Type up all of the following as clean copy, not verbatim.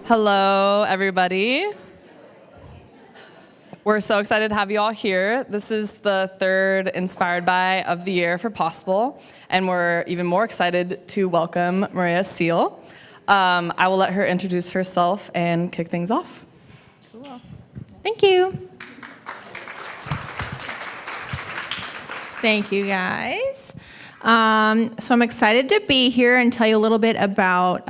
Hello, everybody. We're so excited to have you all here. This is the third Inspired By of the year for Possible, and we're even more excited to welcome Moorea Seal. I will let her introduce herself and kick things off. Cool. Thank you. Thank you, guys. So I'm excited to be here and tell you a little bit about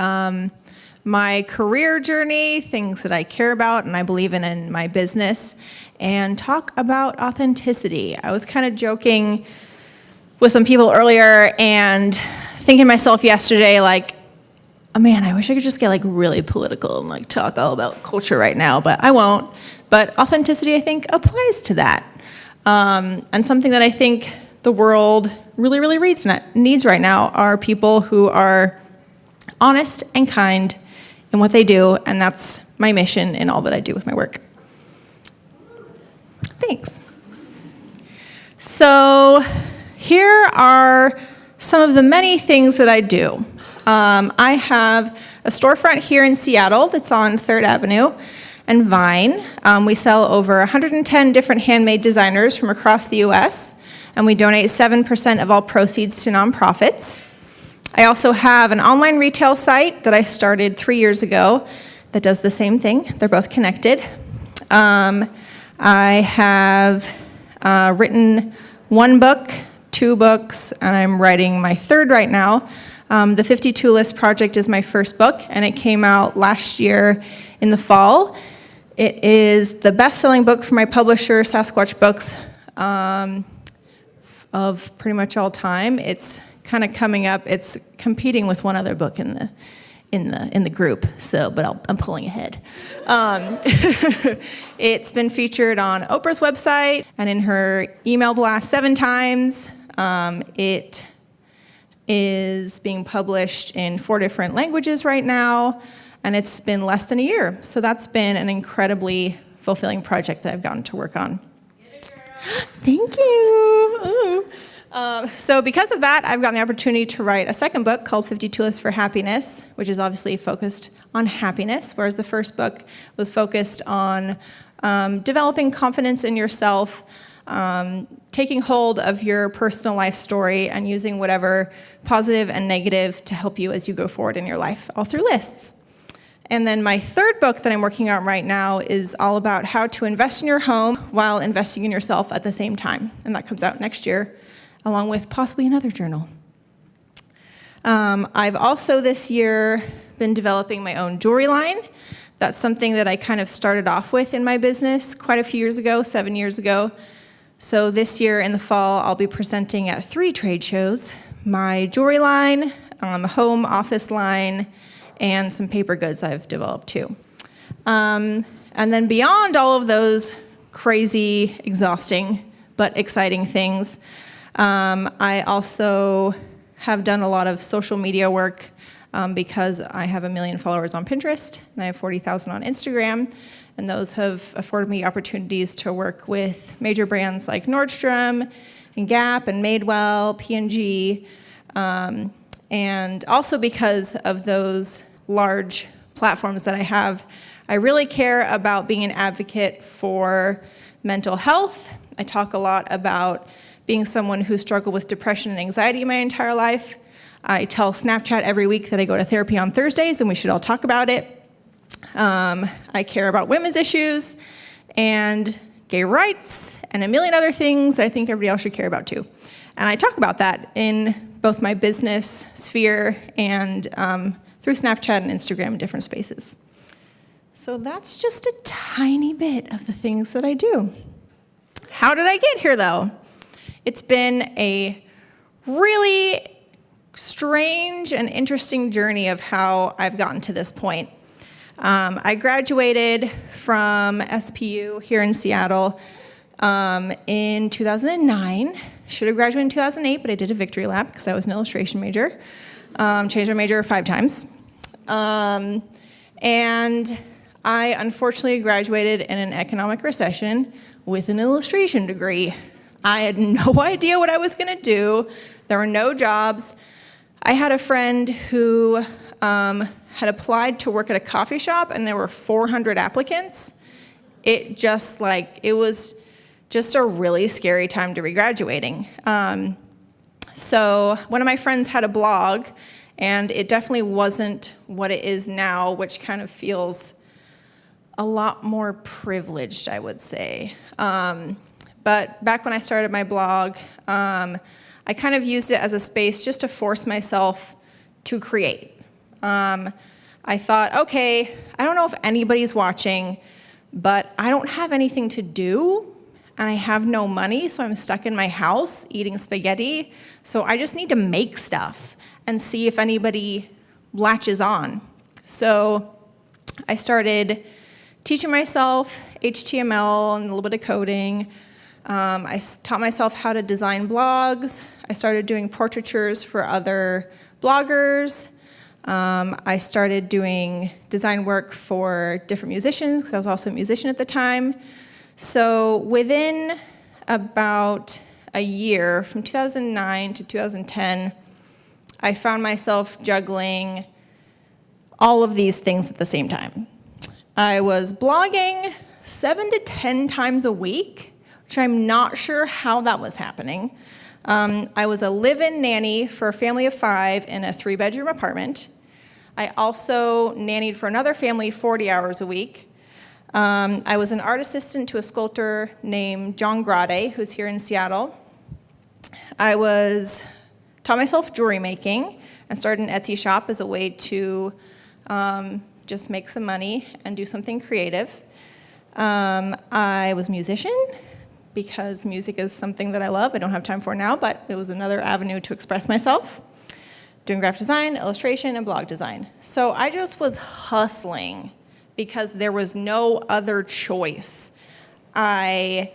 my career journey, things that I care about and I believe in my business, and talk about authenticity. I was kind of joking with some people earlier and thinking to myself yesterday, like, oh man, I wish I could just get like really political and like talk all about culture right now, but I won't. But authenticity, I think, applies to that. And something that I think the world really, really needs right now are people who are honest and kind in what they do, and that's my mission in all that I do with my work. Thanks. So here are some of the many things that I do. I have a storefront here in Seattle that's on 3rd Avenue and Vine. We sell over 110 different handmade designers from across the U.S., and we donate 7% of all proceeds to nonprofits. I also have an online retail site that I started 3 years ago that does the same thing. They're both connected. I have written 1 book, 2 books, and I'm writing my 3rd right now. The 52 List Project is my first book, and it came out last year in the fall. It is the best-selling book for my publisher, Sasquatch Books, of pretty much all time. It's kind of coming up. It's competing with one other book in the group. So, but I'm pulling ahead. It's been featured on Oprah's website and in her email blast 7 times. It is being published in 4 different languages right now, and it's been less than a year. So that's been an incredibly fulfilling project that I've gotten to work on. Thank you. Ooh. So because of that, I've gotten the opportunity to write a 2nd book called 52 Lists for Happiness, which is obviously focused on happiness, whereas the first book was focused on developing confidence in yourself, taking hold of your personal life story, and using whatever positive and negative to help you as you go forward in your life, all through lists. And then my 3rd book that I'm working on right now is all about how to invest in your home while investing in yourself at the same time. And that comes out next year, along with possibly another journal. I've also this year been developing my own jewelry line. That's something that I kind of started off with in my business quite a few years ago, 7 years ago. So this year in the fall, I'll be presenting at 3 trade shows, my jewelry line, home office line, and some paper goods I've developed too. And then beyond all of those crazy, exhausting, but exciting things, I also have done a lot of social media work because I have 1 million followers on Pinterest and I have 40,000 on Instagram, and those have afforded me opportunities to work with major brands like Nordstrom and Gap and Madewell, P&G, and also because of those large platforms that I have, I really care about being an advocate for mental health. I talk a lot about being someone who struggled with depression and anxiety my entire life. I tell Snapchat every week that I go to therapy on Thursdays and we should all talk about it. I care about women's issues and gay rights and a million other things I think everybody else should care about too. And I talk about that in both my business sphere and through Snapchat and Instagram in different spaces. So that's just a tiny bit of the things that I do. How did I get here though? It's been a really strange and interesting journey of how I've gotten to this point. I graduated from SPU here in Seattle in 2009. Should have graduated in 2008, but I did a victory lap because I was an illustration major. Changed my major 5 times. And I unfortunately graduated in an economic recession with an illustration degree. I had no idea what I was going to do. There were no jobs. I had a friend who had applied to work at a coffee shop, and there were 400 applicants. It was just a really scary time to be graduating. So one of my friends had a blog, and it definitely wasn't what it is now, which kind of feels a lot more privileged, I would say. But back when I started my blog, I kind of used it as a space just to force myself to create. I thought, okay, I don't know if anybody's watching, but I don't have anything to do, and I have no money, so I'm stuck in my house eating spaghetti, so I just need to make stuff and see if anybody latches on. So I started teaching myself HTML and a little bit of coding. I taught myself how to design blogs. I started doing portraitures for other bloggers. I started doing design work for different musicians, because I was also a musician at the time. So within about a year, from 2009 to 2010, I found myself juggling all of these things at the same time. I was blogging 7 to 10 times a week, which I'm not sure how that was happening. I was a live-in nanny for a family of 5 in a 3-bedroom apartment. I also nannied for another family 40 hours a week. I was an art assistant to a sculptor named John Grade, who's here in Seattle. I taught myself jewelry making and started an Etsy shop as a way to just make some money and do something creative. I was a musician because music is something that I love. I don't have time for it now, but it was another avenue to express myself. Doing graphic design, illustration, and blog design. So I just was hustling because there was no other choice. I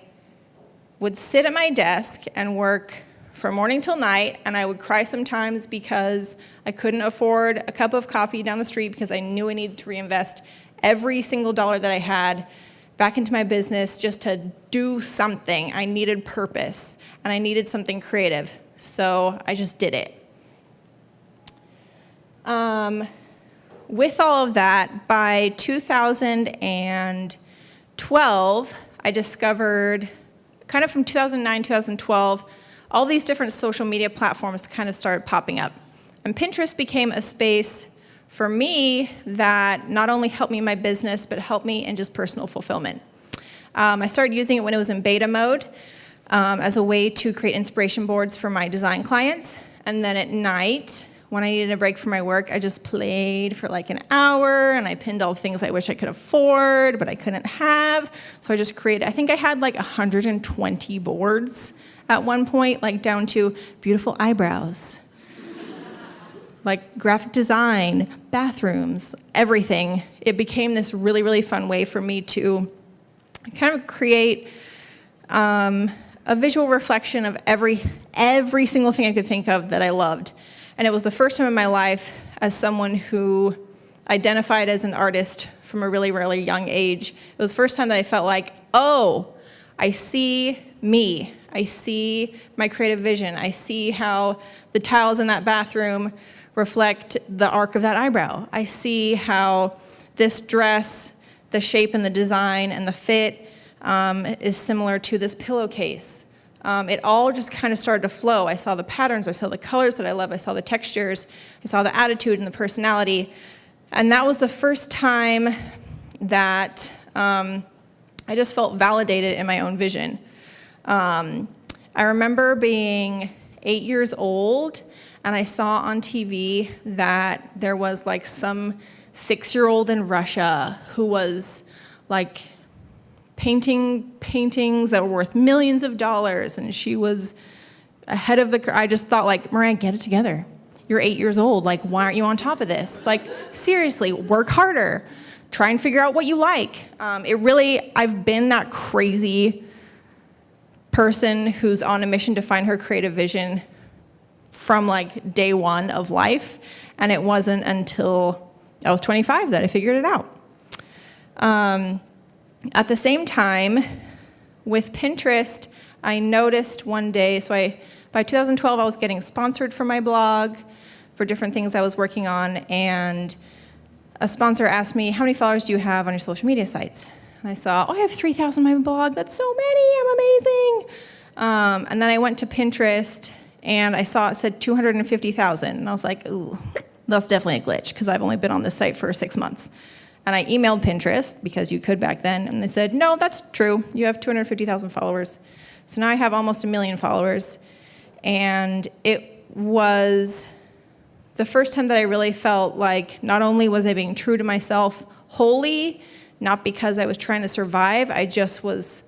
would sit at my desk and work from morning till night, and I would cry sometimes because I couldn't afford a cup of coffee down the street because I knew I needed to reinvest every single dollar that I had back into my business just to do something. I needed purpose, and I needed something creative, so I just did it. With all of that, by 2012, I discovered, kind of from 2009, 2012, all these different social media platforms kind of started popping up. And Pinterest became a space for me that not only helped me in my business, but helped me in just personal fulfillment. I started using it when it was in beta mode as a way to create inspiration boards for my design clients. And then at night, when I needed a break from my work, I just played for like an hour, and I pinned all the things I wish I could afford, but I couldn't have. So I just created, I think I had like 120 boards at one point, like down to beautiful eyebrows, like graphic design, bathrooms, everything. It became this really, really fun way for me to kind of create a visual reflection of every single thing I could think of that I loved. And it was the first time in my life as someone who identified as an artist from a really, really young age. It was the first time that I felt like, oh, I see me. I see my creative vision. I see how the tiles in that bathroom reflect the arc of that eyebrow. I see how this dress, the shape and the design and the fit is similar to this pillowcase. It all just kind of started to flow. I saw the patterns, I saw the colors that I love, I saw the textures, I saw the attitude and the personality. And that was the first time that I just felt validated in my own vision. I remember being 8 years old, and I saw on TV that there was like some 6-year-old in Russia who was like painting paintings that were worth millions of dollars, and she was ahead of the, I just thought like, Moorea, get it together. You're 8 years old, like why aren't you on top of this? Like seriously, work harder. Try and figure out what you like. I've been that crazy person who's on a mission to find her creative vision from like day one of life, and it wasn't until I was 25 that I figured it out. At the same time, with Pinterest, I noticed one day, by 2012, I was getting sponsored for my blog for different things I was working on, and a sponsor asked me, how many followers do you have on your social media sites? And I saw, I have 3,000 on my blog. That's so many. I'm amazing. And then I went to Pinterest, and I saw it said 250,000. And I was like, ooh, that's definitely a glitch, because I've only been on this site for 6 months. And I emailed Pinterest, because you could back then, and they said, no, that's true. You have 250,000 followers. So now I have almost 1 million followers. And it was the first time that I really felt like not only was I being true to myself wholly, not because I was trying to survive, I just was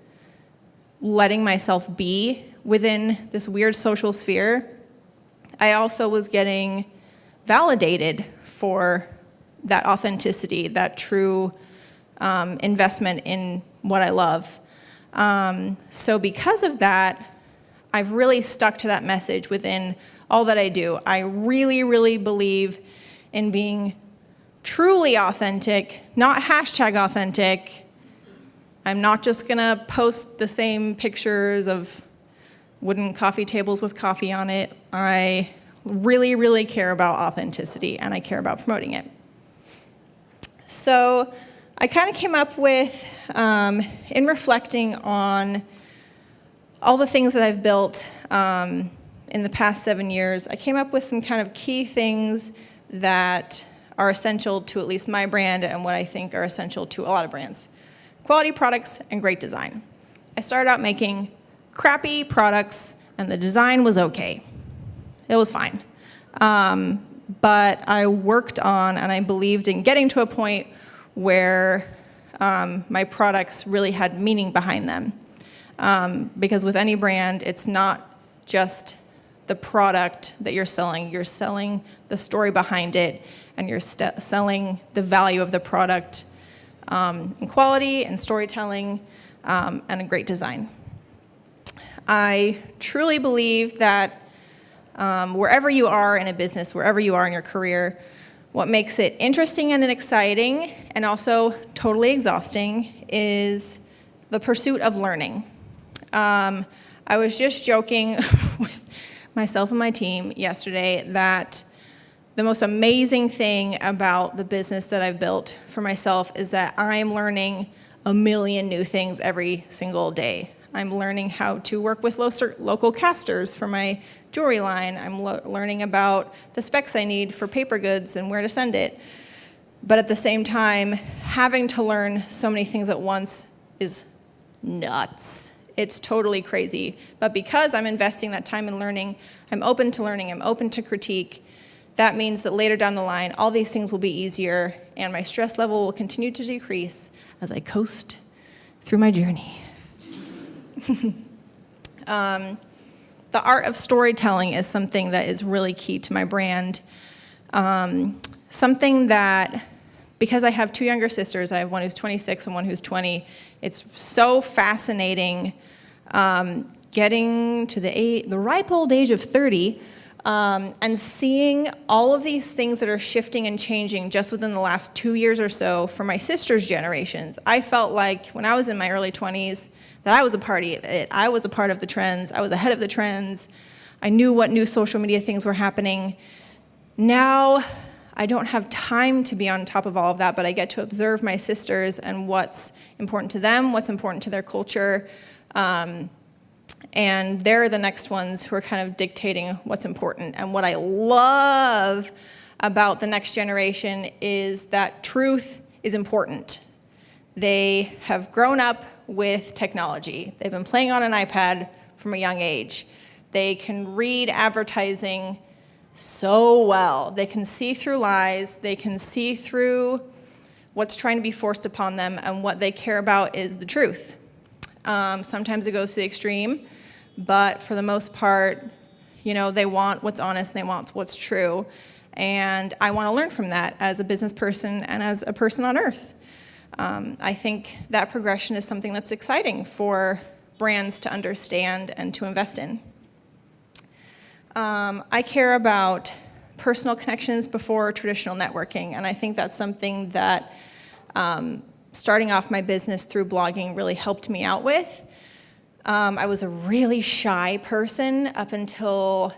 letting myself be within this weird social sphere. I also was getting validated for that authenticity, that true investment in what I love. So because of that, I've really stuck to that message within all that I do. I really, really believe in being truly authentic, not hashtag authentic. I'm not just gonna post the same pictures of wooden coffee tables with coffee on it. I really, really care about authenticity, and I care about promoting it. So I kind of came up with, in reflecting on all the things that I've built in the past 7 years, I came up with some kind of key things that are essential to at least my brand and what I think are essential to a lot of brands. Quality products and great design. I started out making crappy products, and the design was okay. It was fine. But I worked on, and I believed in getting to a point where my products really had meaning behind them. Because with any brand, it's not just the product that you're selling the story behind it, and you're selling the value of the product in quality and storytelling and a great design. I truly believe that wherever you are in a business, wherever you are in your career, what makes it interesting and exciting and also totally exhausting is the pursuit of learning. I was just joking with myself and my team yesterday that the most amazing thing about the business that I've built for myself is that I'm learning a million new things every single day. I'm learning how to work with local casters for my jewelry line. I'm learning about the specs I need for paper goods and where to send it. But at the same time, having to learn so many things at once is nuts. It's totally crazy. But because I'm investing that time in learning, I'm open to learning, I'm open to critique. That means that later down the line, all these things will be easier, and my stress level will continue to decrease as I coast through my journey. The art of storytelling is something that is really key to my brand. Something that, because I have two younger sisters, I have one who's 26 and one who's 20, it's so fascinating getting to the ripe old age of 30 and seeing all of these things that are shifting and changing just within the last 2 years or so for my sister's generations. I felt like when I was in my early 20s that I was a part of it. I was a part of the trends. I was ahead of the trends. I knew what new social media things were happening. Now, I don't have time to be on top of all of that, but I get to observe my sisters and what's important to them, what's important to their culture, and they're the next ones who are kind of dictating what's important. And what I love about the next generation is that truth is important. They have grown up with technology. They've been playing on an iPad from a young age. They can read advertising so well. They can see through lies. They can see through what's trying to be forced upon them, and what they care about is the truth. Sometimes it goes to the extreme, but for the most part, they want what's honest, and they want what's true. And I want to learn from that as a business person and as a person on earth. I think that progression is something that's exciting for brands to understand and to invest in. I care about personal connections before traditional networking, and I think that's something that starting off my business through blogging really helped me out with. I was a really shy person up until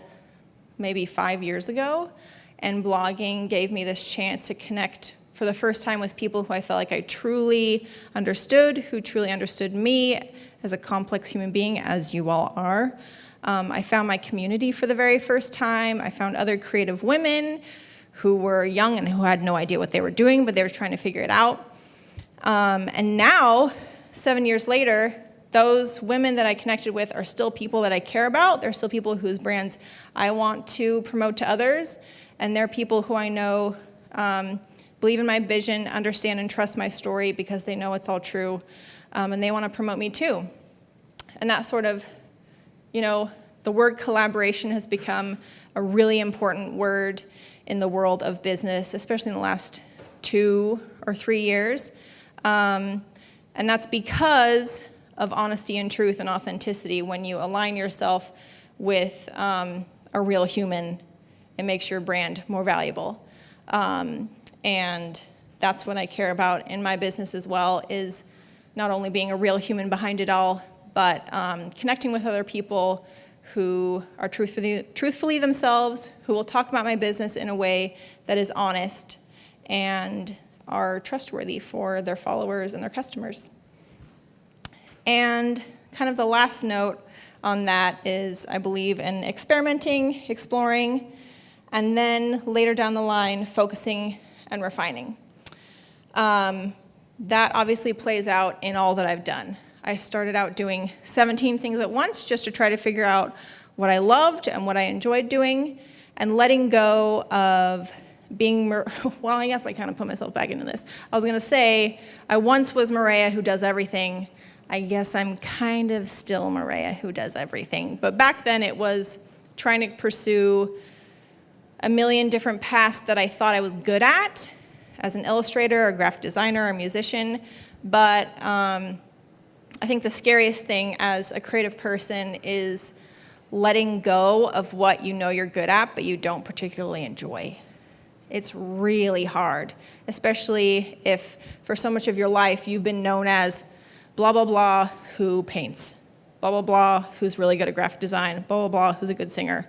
maybe 5 years ago, and blogging gave me this chance to connect for the first time with people who I felt like I truly understood, who truly understood me as a complex human being, as you all are. I found my community for the very first time. I found other creative women who were young and who had no idea what they were doing, but they were trying to figure it out. And now, 7 years later, those women that I connected with are still people that I care about. They're still people whose brands I want to promote to others. And they're people who I know believe in my vision, understand and trust my story because they know it's all true. And they want to promote me too. And that sort of, the word collaboration has become a really important word in the world of business, especially in the last 2 or 3 years. And that's because of honesty and truth and authenticity. When you align yourself with a real human, it makes your brand more valuable. And that's what I care about in my business as well, is not only being a real human behind it all, but connecting with other people who are truthfully themselves, who will talk about my business in a way that is honest and are trustworthy for their followers and their customers. And kind of the last note on that is I believe in experimenting, exploring, and then later down the line, focusing and refining. That obviously plays out in all that I've done. I started out doing 17 things at once just to try to figure out what I loved and what I enjoyed doing, and letting go of being, well, I guess I kind of put myself back into this. I was going to say, I once was Moorea who does everything. I guess I'm kind of still Moorea who does everything. But back then it was trying to pursue a million different paths that I thought I was good at as an illustrator, a graphic designer, a musician. But I think the scariest thing as a creative person is letting go of what you know you're good at, but you don't particularly enjoy. It's really hard, especially if for so much of your life you've been known as blah, blah, blah, who paints, blah, blah, blah, who's really good at graphic design, blah, blah, blah, who's a good singer.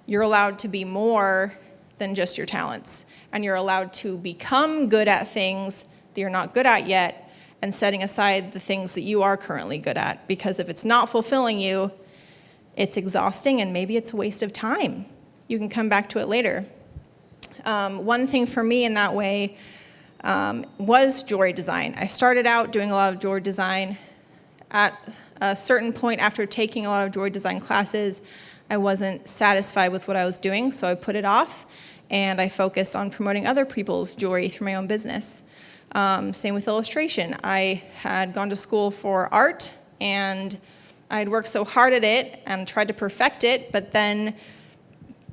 You're allowed to be more than just your talents, and you're allowed to become good at things that you're not good at yet, and setting aside the things that you are currently good at, because if it's not fulfilling you, it's exhausting and maybe it's a waste of time. You can come back to it later. One thing for me in that way was jewelry design. I started out doing a lot of jewelry design. At a certain point after taking a lot of jewelry design classes, I wasn't satisfied with what I was doing, so I put it off, and I focused on promoting other people's jewelry through my own business. Same with illustration. I had gone to school for art, and I had worked so hard at it and tried to perfect it, but then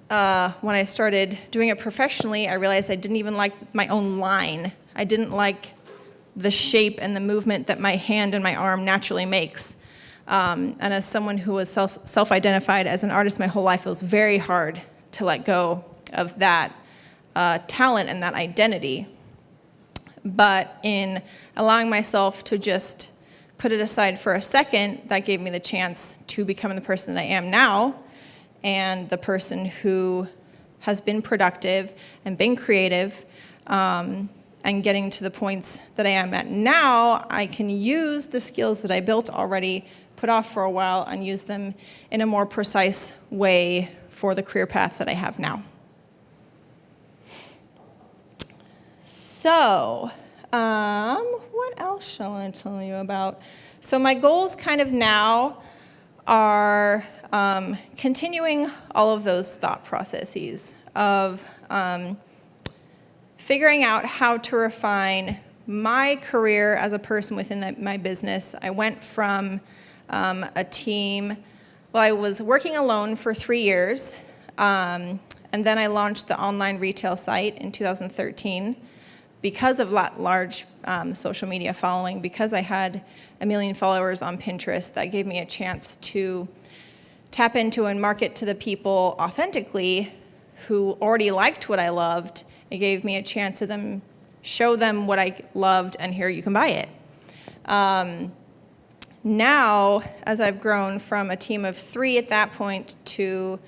when I started doing it professionally, I realized I didn't even like my own line. I didn't like the shape and the movement that my hand and my arm naturally makes. And as someone who was self-identified as an artist my whole life, it was very hard to let go of that talent and that identity. But in allowing myself to just put it aside for a second, that gave me the chance to become the person that I am now, and the person who has been productive and been creative, and getting to the points that I am at now. I can use the skills that I built already, put off for a while, and use them in a more precise way for the career path that I have now. So, what else shall I tell you about? So my goals kind of now are continuing all of those thought processes of figuring out how to refine my career as a person within my business. I went from a team, well, I was working alone for 3 years, and then I launched the online retail site in 2013 because of large social media following, because I had 1 million followers on Pinterest. That gave me a chance to tap into and market to the people authentically who already liked what I loved. It gave me a chance of them show them what I loved, and here you can buy it. Now, as I've grown from a team of 3 at that point to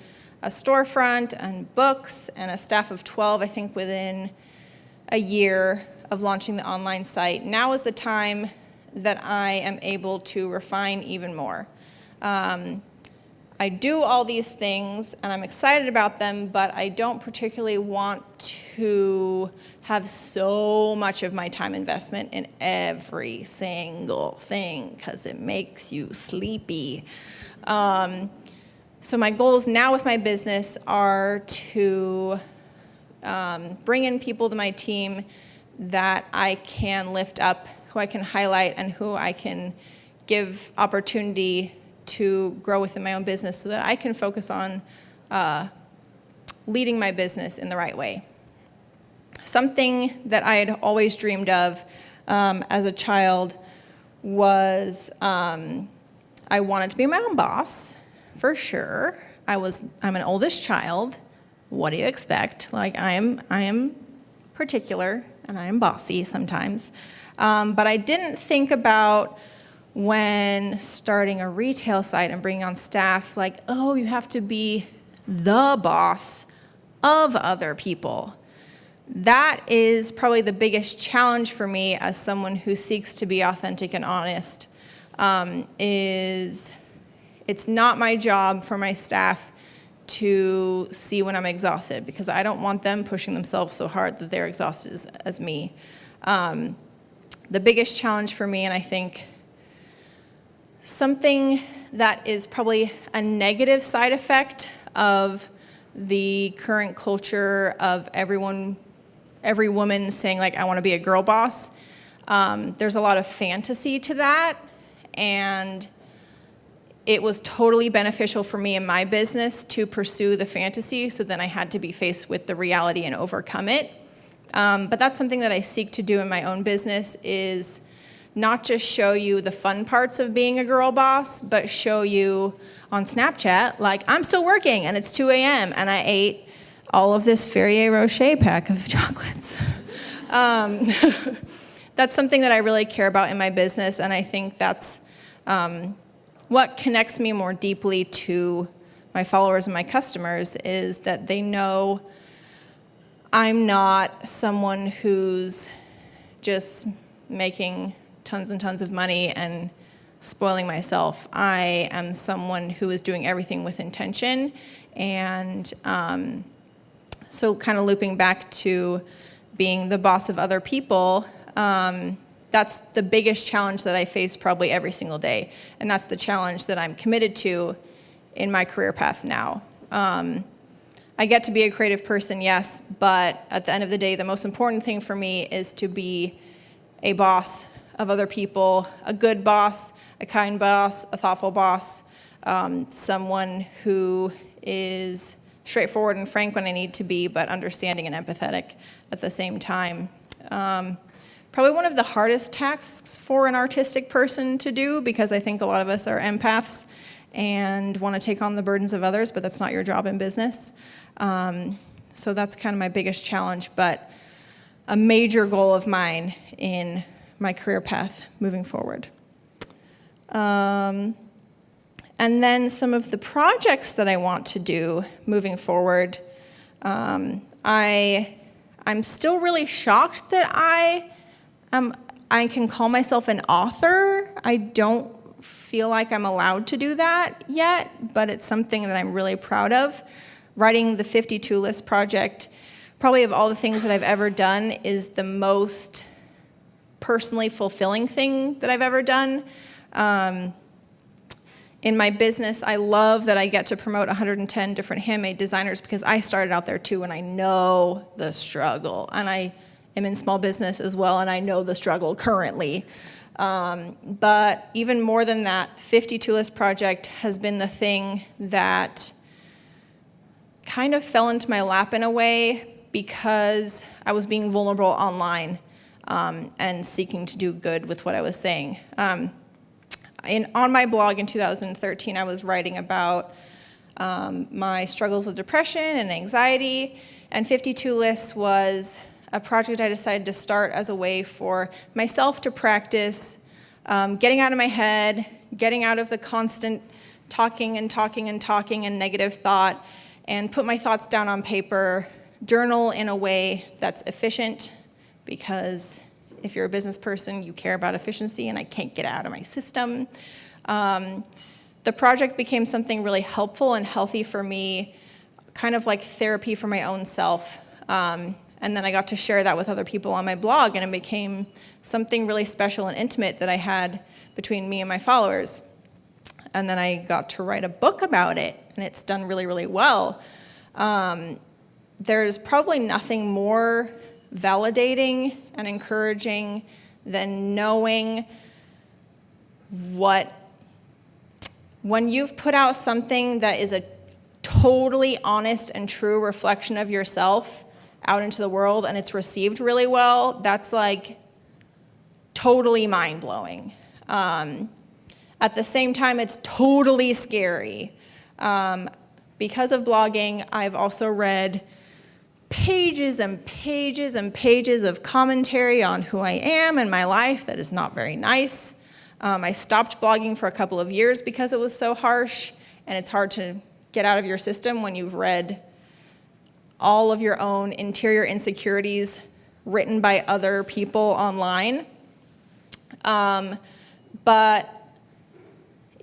a storefront and books and a staff of 12, I think within a year of launching the online site, now is the time that I am able to refine even more. I do all these things and I'm excited about them, but I don't particularly want to have so much of my time investment in every single thing because it makes you sleepy. So my goals now with my business are to bring in people to my team that I can lift up, who I can highlight, and who I can give opportunity to grow within my own business so that I can focus on leading my business in the right way. Something that I had always dreamed of as a child was I wanted to be my own boss, for sure. I'm an oldest child. What do you expect? Like, I am particular and I am bossy sometimes. But I didn't think about when starting a retail site and bringing on staff, like, oh, you have to be the boss of other people. That is probably the biggest challenge for me as someone who seeks to be authentic and honest, is it's not my job for my staff to see when I'm exhausted, because I don't want them pushing themselves so hard that they're exhausted as me. The biggest challenge for me, and I think something that is probably a negative side effect of the current culture of every woman saying, like, I want to be a girl boss. There's a lot of fantasy to that, and it was totally beneficial for me in my business to pursue the fantasy, so then I had to be faced with the reality and overcome it. But that's something that I seek to do in my own business, is not just show you the fun parts of being a girl boss, but show you on Snapchat, like, I'm still working and it's 2 a.m. and I ate all of this Ferrier Rocher pack of chocolates. That's something that I really care about in my business, and I think that's what connects me more deeply to my followers and my customers, is that they know I'm not someone who's just making tons and tons of money and spoiling myself. I am someone who is doing everything with intention. And so kind of looping back to being the boss of other people, that's the biggest challenge that I face probably every single day. And that's the challenge that I'm committed to in my career path now. I get to be a creative person, yes, but at the end of the day, the most important thing for me is to be a boss of other people, a good boss, a kind boss, a thoughtful boss, someone who is straightforward and frank when I need to be, but understanding and empathetic at the same time. Probably one of the hardest tasks for an artistic person to do, because I think a lot of us are empaths and want to take on the burdens of others, but that's not your job in business. So that's kind of my biggest challenge, but a major goal of mine in my career path moving forward. And then some of the projects that I want to do moving forward, I'm still really shocked that I can call myself an author. I don't feel like I'm allowed to do that yet, but it's something that I'm really proud of. Writing the 52 list project, probably of all the things that I've ever done, is the most personally fulfilling thing that I've ever done. In my business, I love that I get to promote 110 different handmade designers, because I started out there too, and I know the struggle. And I am in small business as well, and I know the struggle currently. But even more than that, 52 list project has been the thing that kind of fell into my lap in a way, because I was being vulnerable online and seeking to do good with what I was saying. On my blog in 2013, I was writing about my struggles with depression and anxiety, and 52 Lists was a project I decided to start as a way for myself to practice getting out of my head, getting out of the constant talking and negative thought, and put my thoughts down on paper, journal in a way that's efficient, because if you're a business person, you care about efficiency, and I can't get it out of my system. The project became something really helpful and healthy for me, kind of like therapy for my own self. And then I got to share that with other people on my blog, and it became something really special and intimate that I had between me and my followers. And then I got to write a book about it, and it's done really, really well. There's probably nothing more validating and encouraging than knowing when you've put out something that is a totally honest and true reflection of yourself out into the world, and it's received really well, that's like totally mind-blowing. At the same time, it's totally scary. Because of blogging, I've also read pages and pages and pages of commentary on who I am and my life that is not very nice. I stopped blogging for a couple of years because it was so harsh, and it's hard to get out of your system when you've read all of your own interior insecurities written by other people online. But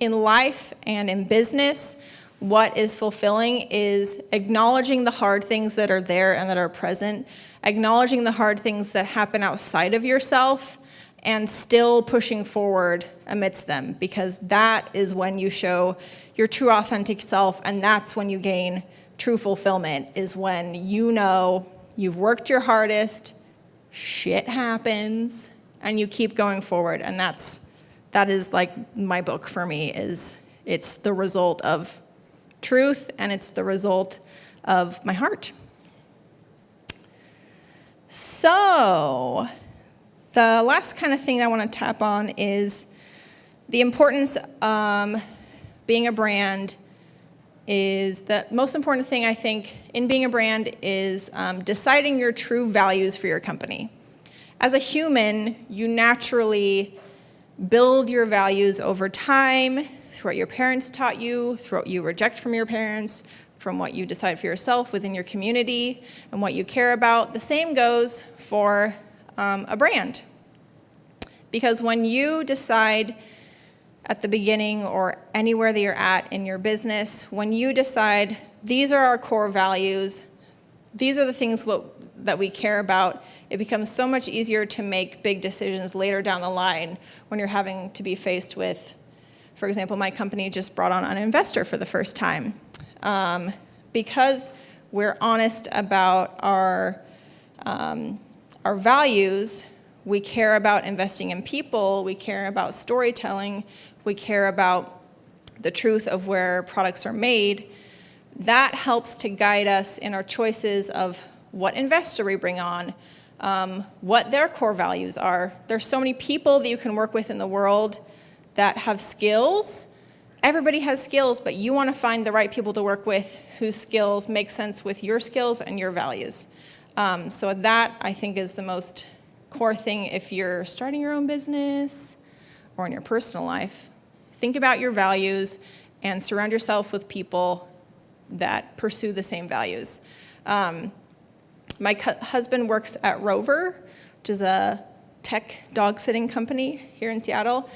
in life and in business, what is fulfilling is acknowledging the hard things that are there and that are present, acknowledging the hard things that happen outside of yourself, and still pushing forward amidst them, because that is when you show your true authentic self, and that's when you gain true fulfillment, is when you know you've worked your hardest, shit happens, and you keep going forward. And that is like my book for me. It's the result of truth, and it's the result of my heart. So the last kind of thing I want to tap on is the importance being a brand. Is the most important thing, I think, in being a brand is deciding your true values for your company. As a human, you naturally build your values over time through what your parents taught you, through what you reject from your parents, from what you decide for yourself within your community, and what you care about. The same goes for a brand. Because when you decide at the beginning or anywhere that you're at in your business, when you decide these are our core values, these are the things that we care about, it becomes so much easier to make big decisions later down the line when you're having to be faced with, for example, my company just brought on an investor for the first time. Because we're honest about our values, we care about investing in people, we care about storytelling, we care about the truth of where products are made. That helps to guide us in our choices of what investor we bring on, what their core values are. There's so many people that you can work with in the world that have skills. Everybody has skills, but you want to find the right people to work with whose skills make sense with your skills and your values. So that, I think, is the most core thing if you're starting your own business or in your personal life. Think about your values and surround yourself with people that pursue the same values. My husband works at Rover, which is a tech dog sitting company here in Seattle.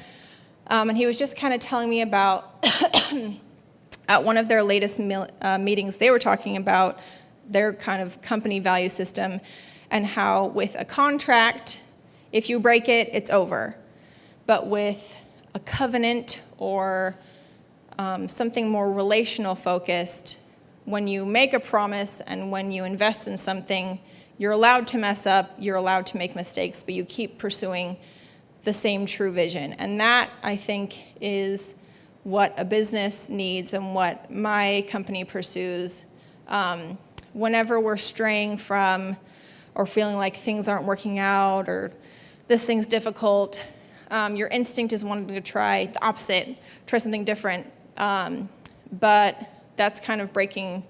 And he was just kind of telling me about, at one of their latest meetings, they were talking about their kind of company value system and how with a contract, if you break it, it's over. But with a covenant or something more relational focused, when you make a promise and when you invest in something, you're allowed to mess up, you're allowed to make mistakes, but you keep pursuing the same true vision. And that, I think, is what a business needs and what my company pursues. Whenever we're straying from or feeling like things aren't working out or this thing's difficult, your instinct is wanting to try the opposite, try something different. But that's kind of breaking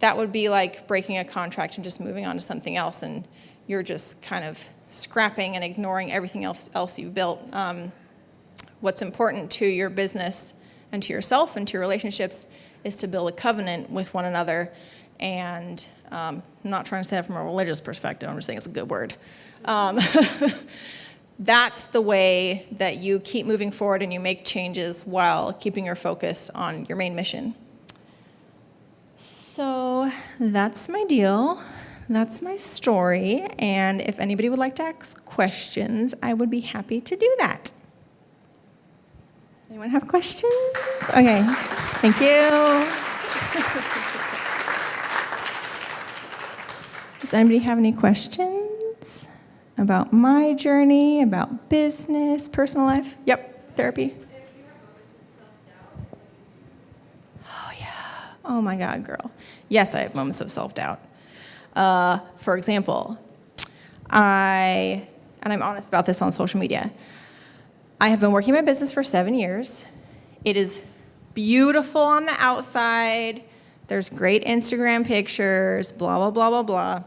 that would be like breaking a contract and just moving on to something else, and you're just kind of scrapping and ignoring everything else you've built. What's important to your business and to yourself and to your relationships is to build a covenant with one another. And I'm not trying to say that from a religious perspective, I'm just saying it's a good word. That's the way that you keep moving forward and you make changes while keeping your focus on your main mission. So that's my deal. That's my story. And if anybody would like to ask questions, I would be happy to do that. Anyone have questions? Okay, thank you. Does anybody have any questions about my journey, about business, personal life? Yep, therapy. Oh, yeah. Oh, my God, girl. Yes, I have moments of self-doubt. For example, and I'm honest about this on social media, I have been working my business for 7 years. It is beautiful on the outside. There's great Instagram pictures, blah, blah, blah, blah, blah.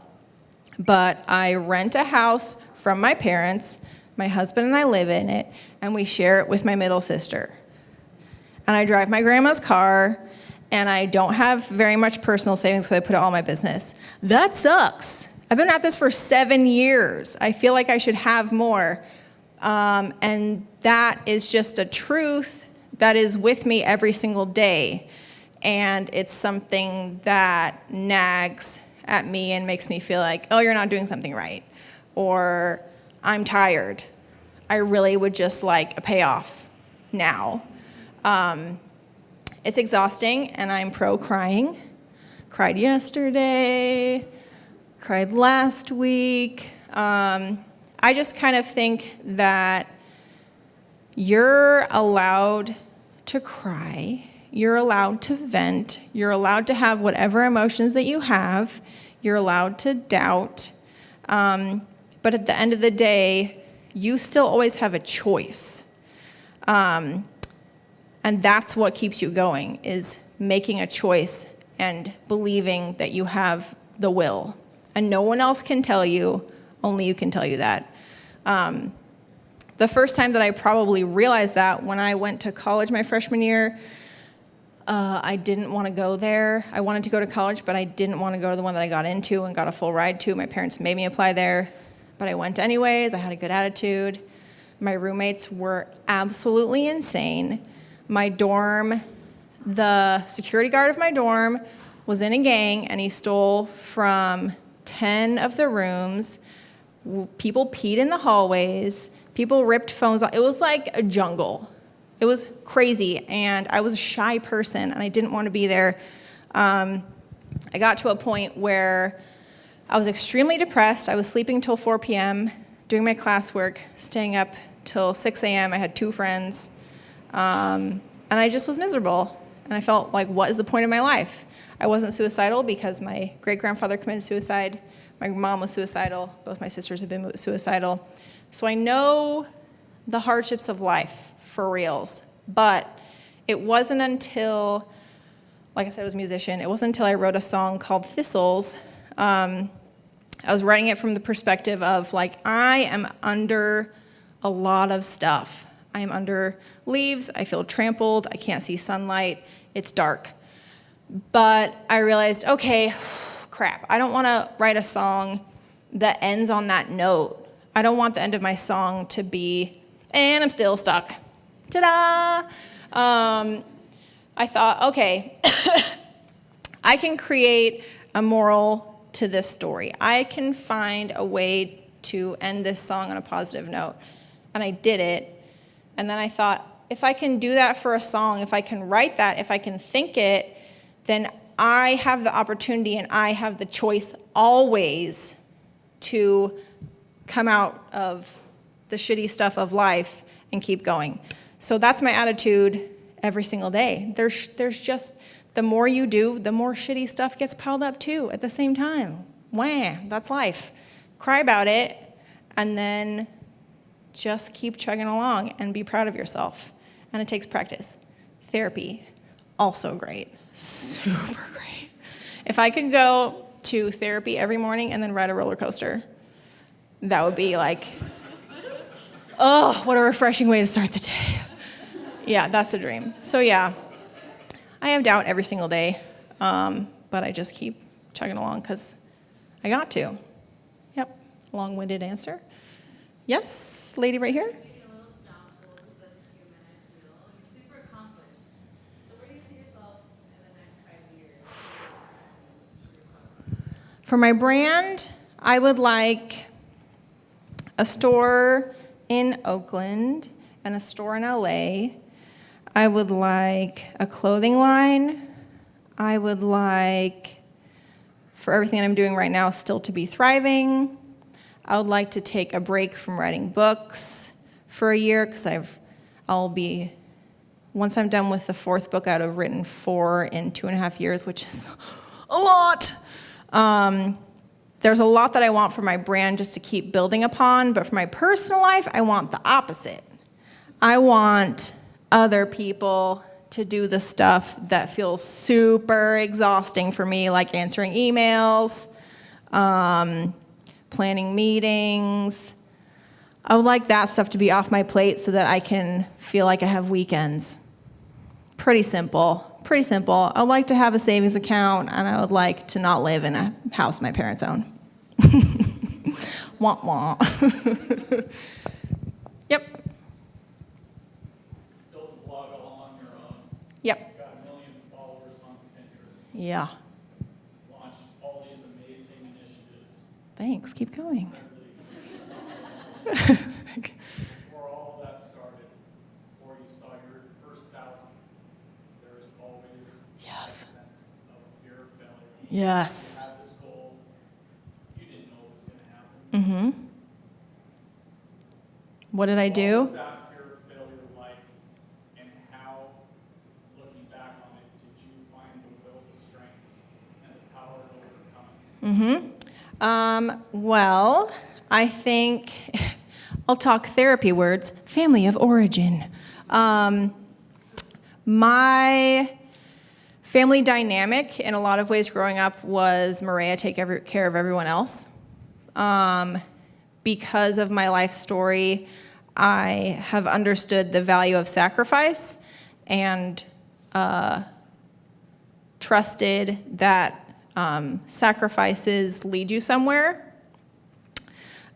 But I rent a house from my parents. My husband and I live in it, and we share it with my middle sister. And I drive my grandma's car, and I don't have very much personal savings because I put it all in my business. That sucks. I've been at this for 7 years. I feel like I should have more. And that is just a truth that is with me every single day. And it's something that nags at me and makes me feel like, oh, you're not doing something right. Or I'm tired. I really would just like a payoff now. It's exhausting, and I'm pro crying. Cried yesterday, cried last week. I just kind of think that you're allowed to cry, you're allowed to vent, you're allowed to have whatever emotions that you have, you're allowed to doubt, but at the end of the day, you still always have a choice. And that's what keeps you going, is making a choice and believing that you have the will. And no one else can tell you, only you can tell you that. The first time that I probably realized that, when I went to college my freshman year, I didn't want to go there. I wanted to go to college, but I didn't want to go to the one that I got into and got a full ride to. My parents made me apply there, but I went anyways. I had a good attitude. My roommates were absolutely insane. My dorm, the security guard of my dorm was in a gang, and he stole from 10 of the rooms. People peed in the hallways. People ripped phones off. It was like a jungle. It was crazy, and I was a shy person, and I didn't want to be there. I got to a point where I was extremely depressed. I was sleeping till 4 p.m., doing my classwork, staying up till 6 a.m. I had 2 friends, and I just was miserable. And I felt like, what is the point of my life? I wasn't suicidal because my great-grandfather committed suicide. My mom was suicidal. Both my sisters have been suicidal. So I know the hardships of life for reals. But it wasn't until, like I said, I was a musician. It wasn't until I wrote a song called Thistles. I was writing it from the perspective of, like, I am under a lot of stuff. I am under leaves. I feel trampled. I can't see sunlight. It's dark. But I realized, okay, crap. I don't want to write a song that ends on that note. I don't want the end of my song to be, and I'm still stuck. Ta-da! I thought, okay, I can create a moral to this story. I can find a way to end this song on a positive note. And I did it. And then I thought, if I can do that for a song, if I can write that, if I can think it, then I have the opportunity and I have the choice always to come out of the shitty stuff of life and keep going. So that's my attitude every single day. There's just, the more you do, the more shitty stuff gets piled up too at the same time. Wah, that's life. Cry about it, and then just keep chugging along and be proud of yourself. And it takes practice. Therapy, also great. Super great. If I could go to therapy every morning and then ride a roller coaster, that would be like, oh, what a refreshing way to start the day. Yeah, that's the dream. So yeah, I have doubt every single day, but I just keep chugging along because I got to. Yep, long-winded answer. Yes, lady right here. For my brand, I would like a store in Oakland and a store in LA. I would like a clothing line. I would like, for everything that I'm doing right now, still to be thriving. I would like to take a break from writing books for a year because once I'm done with the 4th book, I would have written 4 in 2.5 years, which is a lot. There's a lot that I want for my brand just to keep building upon, but for my personal life, I want the opposite. I want other people to do the stuff that feels super exhausting for me, like answering emails, planning meetings. I would like that stuff to be off my plate so that I can feel like I have weekends. Pretty simple. Pretty simple. I would like to have a savings account, and I would like to not live in a house my parents own. Wah wah. Yep. Built a blog all on your own. Yep. Got 1 million followers on Pinterest. Yeah. Launched all these amazing initiatives. Thanks. Keep going. Before all of that started, before you saw your first 1,000, there is always a Yes. sense of fear of failure. Yes. You had this goal, you didn't know it was going to happen. Mm-hmm. What did I What do? was that fear of failure like, and how, looking back on it, did you find the will, the strength, and the power to overcome it? Well, I think I'll talk therapy words, family of origin. My family dynamic in a lot of ways growing up was Moorea, take care of everyone else. Because of my life story, I have understood the value of sacrifice and trusted that sacrifices lead you somewhere.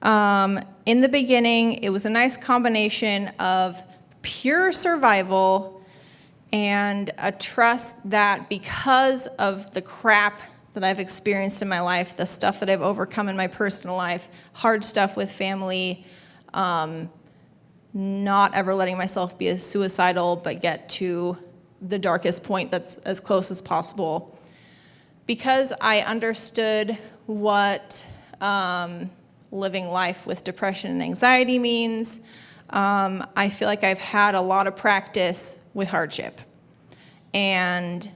In the beginning, it was a nice combination of pure survival and a trust that because of the crap that I've experienced in my life, the stuff that I've overcome in my personal life, hard stuff with family, not ever letting myself be suicidal, but get to the darkest point that's as close as possible. Because I understood what living life with depression and anxiety means, I feel like I've had a lot of practice with hardship. And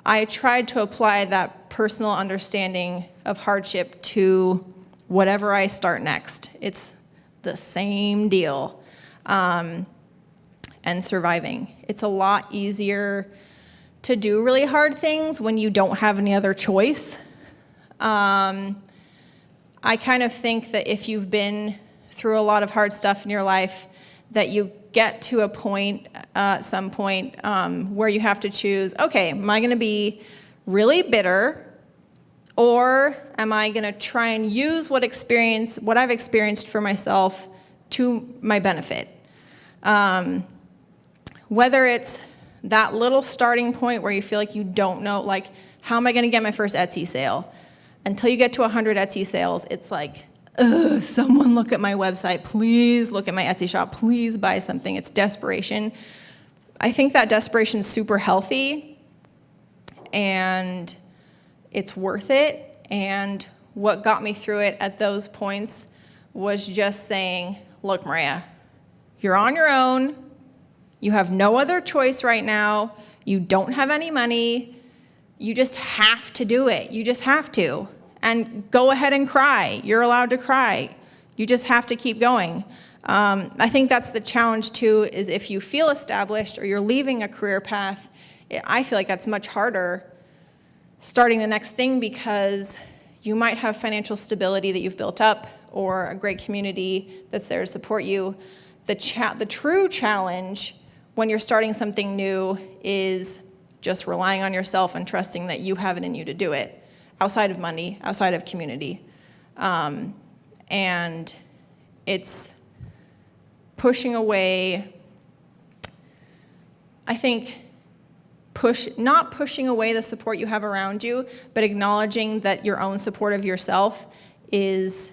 I tried to apply that personal understanding of hardship to whatever I start next. It's the same deal. And surviving. It's a lot easier to do really hard things when you don't have any other choice. I kind of think that if you've been through a lot of hard stuff in your life, that you get to a point, at some point, where you have to choose, okay, am I gonna be really bitter, or am I gonna try and use what I've experienced for myself to my benefit? Whether it's that little starting point where you feel like you don't know, like, how am I gonna get my first Etsy sale? Until you get to 100 Etsy sales, it's like, ugh, someone look at my website, please look at my Etsy shop, please buy something. It's desperation. I think that desperation is super healthy, and it's worth it. And what got me through it at those points was just saying, look, Moorea, you're on your own. You have no other choice right now. You don't have any money. You just have to do it. You just have to. And go ahead and cry. You're allowed to cry. You just have to keep going. I think that's the challenge too, is if you feel established or you're leaving a career path, I feel like that's much harder starting the next thing because you might have financial stability that you've built up or a great community that's there to support you. The true challenge when you're starting something new is just relying on yourself and trusting that you have it in you to do it, outside of money, outside of community. And it's pushing away, I think, not pushing away the support you have around you, but acknowledging that your own support of yourself is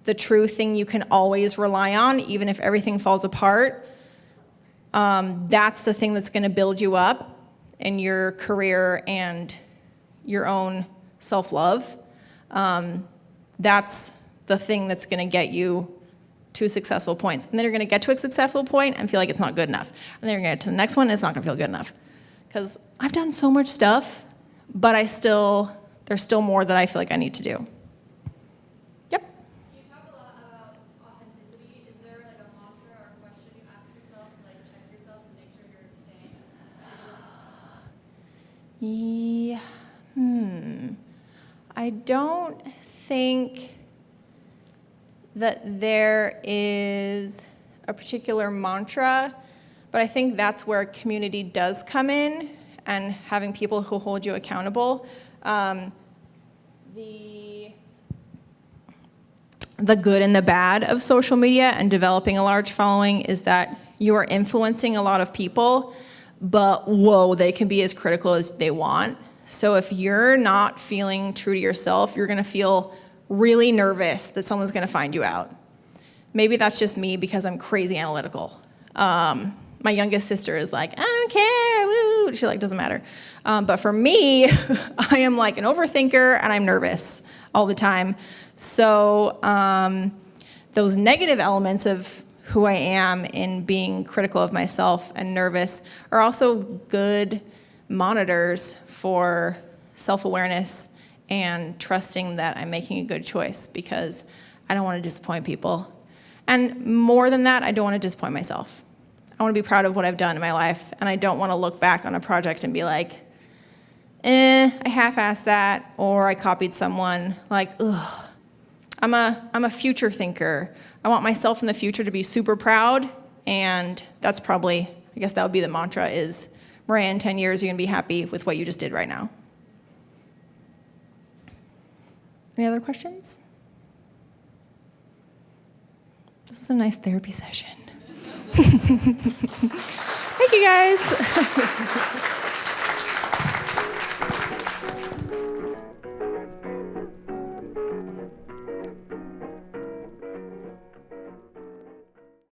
the true thing you can always rely on, even if everything falls apart. That's the thing that's going to build you up in your career and your own self-love. That's the thing that's going to get you to successful points. And then you're going to get to a successful point and feel like it's not good enough. And then you're going to get to the next one and it's not going to feel good enough. Because I've done so much stuff, but there's still more that I feel like I need to do. Yep. You talk a lot about authenticity. Is there like a mantra or a question you ask yourself to like check yourself and make sure you're staying? I don't think that there is a particular mantra, but I think that's where community does come in and having people who hold you accountable. The good and the bad of social media and developing a large following is that you are influencing a lot of people, but whoa, they can be as critical as they want. So if you're not feeling true to yourself, you're gonna feel really nervous that someone's gonna find you out. Maybe that's just me because I'm crazy analytical. My youngest sister is like, I don't care, woo, she like, doesn't matter. But for me, I am like an overthinker and I'm nervous all the time. So those negative elements of who I am in being critical of myself and nervous are also good monitors for self-awareness and trusting that I'm making a good choice because I don't want to disappoint people. And more than that, I don't want to disappoint myself. I want to be proud of what I've done in my life, and I don't want to look back on a project and be like, I half-assed that, or I copied someone. Like, ugh. I'm a future thinker. I want myself in the future to be super proud, and that's probably, I guess that would be the mantra is, Moorea, in 10 years, you're going to be happy with what you just did right now. Any other questions? This was a nice therapy session. Thank you, guys.